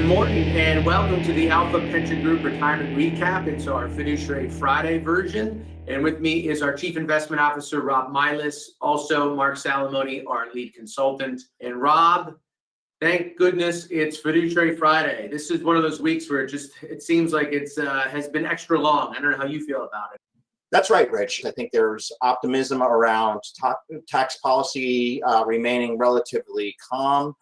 Good morning and welcome to the Alpha Pension Group Retirement Recap. It's our Fiduciary Friday version. And with me is our Chief Investment Officer, Rob Milas, also Mark Salamone, our lead consultant. And Rob, thank goodness it's Fiduciary Friday. This is one of those weeks where it seems like it's has been extra long. I don't know how you feel about it. That's right, Rich. I think there's optimism around tax policy remaining relatively calm.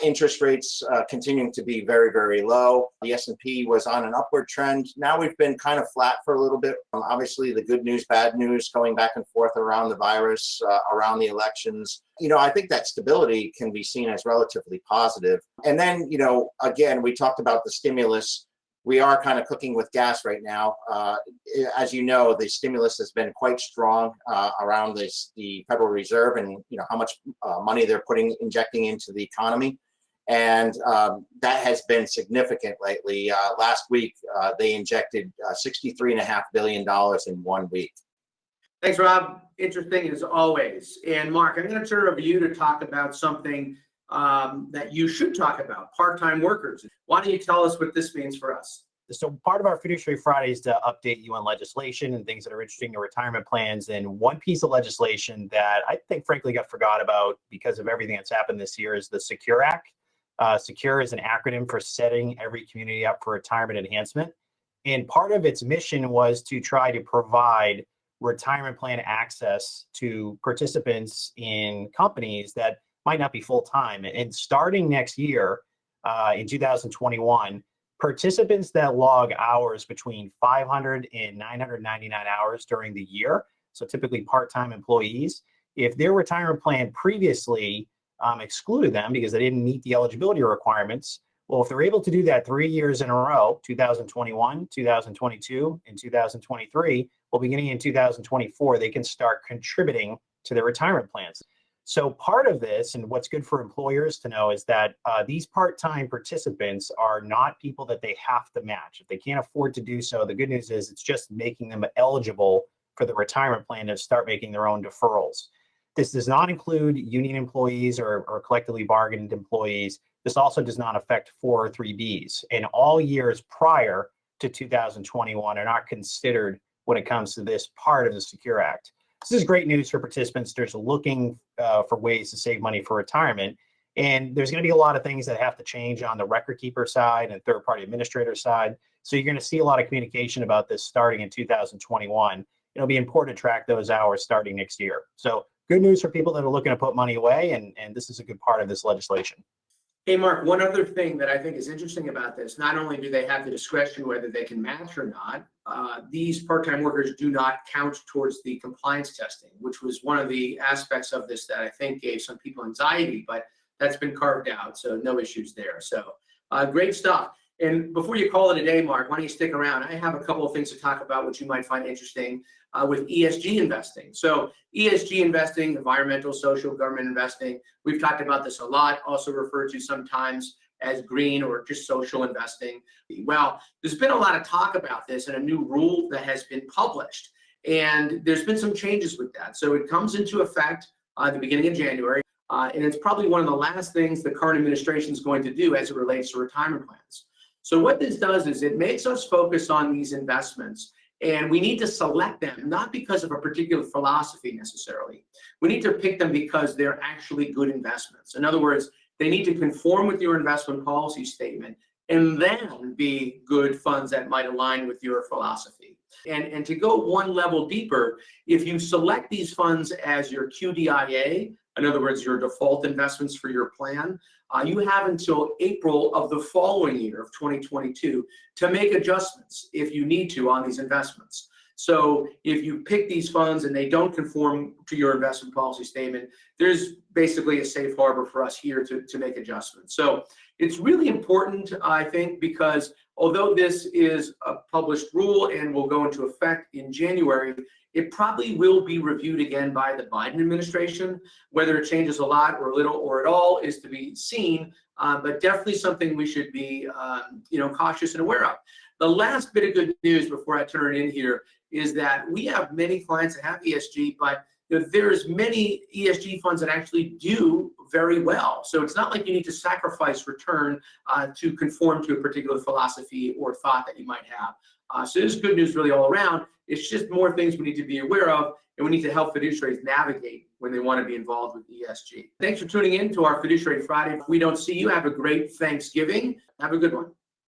Interest rates continuing to be very, very low. The S&P was on an upward trend. Now we've been kind of flat for a little bit. Obviously, the good news, bad news, going back and forth around the virus, around the elections. I think that stability can be seen as relatively positive. And then, again, we talked about the stimulus. We are kind of cooking with gas right now. As you know, the stimulus has been quite strong around the Federal Reserve and how much money they're injecting into the economy. And that has been significant lately. Last week, they injected $63.5 billion in 1 week. Thanks, Rob. Interesting as always. And Mark, I'm going to turn it over to you to talk about something that you should talk about, part-time workers. Why don't you tell us what this means for us? So part of our Fiduciary Friday is to update you on legislation and things that are interesting in retirement plans. And one piece of legislation that I think frankly got forgot about because of everything that's happened this year is the SECURE Act. SECURE is an acronym for Setting Every Community Up for Retirement Enhancement. And part of its mission was to try to provide retirement plan access to participants in companies that might not be full-time. And starting next year, in 2021, participants that log hours between 500 and 999 hours during the year, so typically part-time employees, if their retirement plan previously excluded them because they didn't meet the eligibility requirements, well, if they're able to do that 3 years in a row, 2021, 2022, and 2023, well, beginning in 2024, they can start contributing to their retirement plans. So part of this, and what's good for employers to know, is that these part-time participants are not people that they have to match. If they can't afford to do so, the good news is it's just making them eligible for the retirement plan to start making their own deferrals. This does not include union employees or collectively bargained employees. This also does not affect 403Bs. And all years prior to 2021 are not considered when it comes to this part of the SECURE Act. This is great news for participants. They're looking for ways to save money for retirement. And there's going to be a lot of things that have to change on the record keeper side and third-party administrator side. So you're going to see a lot of communication about this starting in 2021. It'll be important to track those hours starting next year. So good news for people that are looking to put money away, and this is a good part of this legislation. Hey, Mark, one other thing that I think is interesting about this, not only do they have the discretion whether they can match or not, these part-time workers do not count towards the compliance testing, which was one of the aspects of this that I think gave some people anxiety, but that's been carved out, so no issues there. So great stuff. And before you call it a day, Mark, why don't you stick around? I have a couple of things to talk about which you might find interesting with ESG investing. So ESG investing, environmental, social, government investing, we've talked about this a lot, also referred to sometimes as green or just social investing. Well, there's been a lot of talk about this and a new rule that has been published. And there's been some changes with that. So it comes into effect at the beginning of January. And it's probably one of the last things the current administration is going to do as it relates to retirement plans. So what this does is it makes us focus on these investments, and we need to select them, not because of a particular philosophy necessarily. We need to pick them because they're actually good investments. In other words, they need to conform with your investment policy statement and then be good funds that might align with your philosophy. And to go one level deeper, if you select these funds as your QDIA, in other words, your default investments for your plan, you have until April of the following year of 2022 to make adjustments if you need to on these investments. So if you pick these funds and they don't conform to your investment policy statement, there's basically a safe harbor for us here to make adjustments. So it's really important, I think, because although this is a published rule and will go into effect in January, it probably will be reviewed again by the Biden administration. Whether it changes a lot or a little or at all is to be seen, but definitely something we should be cautious and aware of. The last bit of good news before I turn it in here is that we have many clients that have ESG, but there's many ESG funds that actually do very well. So it's not like you need to sacrifice return to conform to a particular philosophy or thought that you might have. So this is good news really all around. It's just more things we need to be aware of, and we need to help fiduciaries navigate when they want to be involved with ESG. Thanks for tuning in to our Fiduciary Friday. If we don't see you, have a great Thanksgiving. Have a good one.